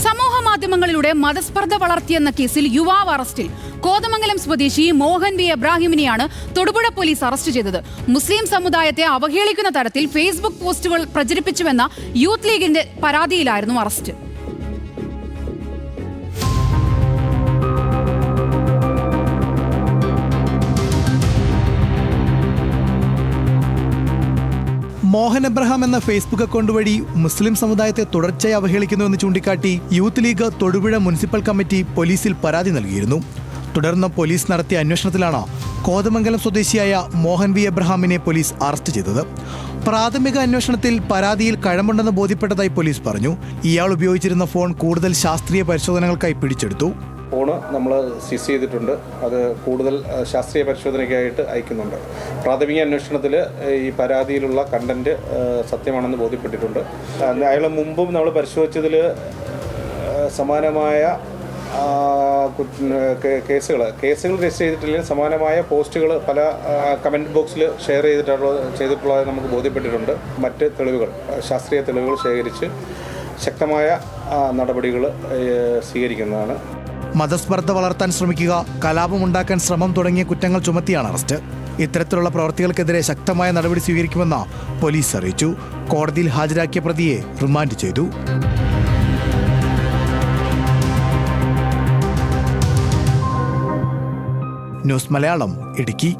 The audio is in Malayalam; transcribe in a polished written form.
സമൂഹ മാധ്യമങ്ങളിലൂടെ മതസ്പർദ്ധ വളർത്തിയെന്ന കേസിൽ യുവാവ് അറസ്റ്റിൽ. കോതമംഗലം സ്വദേശി മോഹൻ വി എബ്രാഹിമിനെയാണ് തൊടുപുഴ പോലീസ് അറസ്റ്റ് ചെയ്തത്. മുസ്ലിം സമുദായത്തെ അവഹേളിക്കുന്ന തരത്തിൽ ഫേസ്ബുക്ക് പോസ്റ്റുകൾ പ്രചരിപ്പിച്ചുവെന്ന യൂത്ത് ലീഗിന്റെ പരാതിയിലായിരുന്നു അറസ്റ്റ്. മോഹൻ എബ്രഹാം എന്ന ഫേസ്ബുക്ക് അക്കൗണ്ട് വഴി മുസ്ലിം സമുദായത്തെ തുടർച്ചയായി അവഹേളിക്കുന്നുവെന്ന് ചൂണ്ടിക്കാട്ടി youth league Thodupuzha municipal committee പോലീസിൽ പരാതി നൽകിയിരുന്നു. തുടർന്ന് പോലീസ് നടത്തിയ അന്വേഷണത്തിലാണ് കോതമംഗലം സ്വദേശിയായ മോഹൻ വി എബ്രഹാമിനെ പോലീസ് അറസ്റ്റ് ചെയ്തത്. പ്രാഥമിക അന്വേഷണത്തിൽ പരാതിയിൽ കഴമ്പുണ്ടെന്ന് ബോധ്യപ്പെട്ടതായി പോലീസ് പറഞ്ഞു. ഇയാൾ ഉപയോഗിച്ചിരുന്ന ഫോൺ കൂടുതൽ ശാസ്ത്രീയ പരിശോധനകൾക്കായി പിടിച്ചെടുത്തു. ഫോണ് നമ്മൾ സീസ് ചെയ്തിട്ടുണ്ട്. അത് കൂടുതൽ ശാസ്ത്രീയ പരിശോധനയ്ക്കായിട്ട് അയക്കുന്നുണ്ട്. പ്രാഥമിക അന്വേഷണത്തിൽ ഈ പരാതിയിലുള്ള കണ്ടന്റ് സത്യമാണെന്ന് ബോധ്യപ്പെട്ടിട്ടുണ്ട്. അയാൾ മുമ്പും നമ്മൾ പരിശോധിച്ചതിൽ സമാനമായ കേസുകൾ രജിസ്റ്റർ ചെയ്തിട്ടില്ലെങ്കിൽ സമാനമായ പോസ്റ്റുകൾ പല കമൻറ്റ് ബോക്സിൽ ഷെയർ ചെയ്തിട്ടുള്ളത് നമുക്ക് ബോധ്യപ്പെട്ടിട്ടുണ്ട്. മറ്റ് തെളിവുകൾ, ശാസ്ത്രീയ തെളിവുകൾ ശേഖരിച്ച് ശക്തമായ നടപടികൾ സ്വീകരിക്കുന്നതാണ്. മതസ്പർദ്ധ വളർത്താൻ ശ്രമിക്കുക, കലാപമുണ്ടാക്കാൻ ശ്രമം തുടങ്ങിയ കുറ്റങ്ങൾ ചുമത്തിയാണ് അറസ്റ്റ്. ഇത്തരത്തിലുള്ള പ്രവർത്തികൾക്കെതിരെ ശക്തമായ നടപടി സ്വീകരിക്കുമെന്ന് പോലീസ് അറിയിച്ചു. കോടതിയിൽ ഹാജരാക്കിയ പ്രതിയെ റിമാൻഡ് ചെയ്തു. ന്യൂസ് മലയാളം, ഇടുക്കി.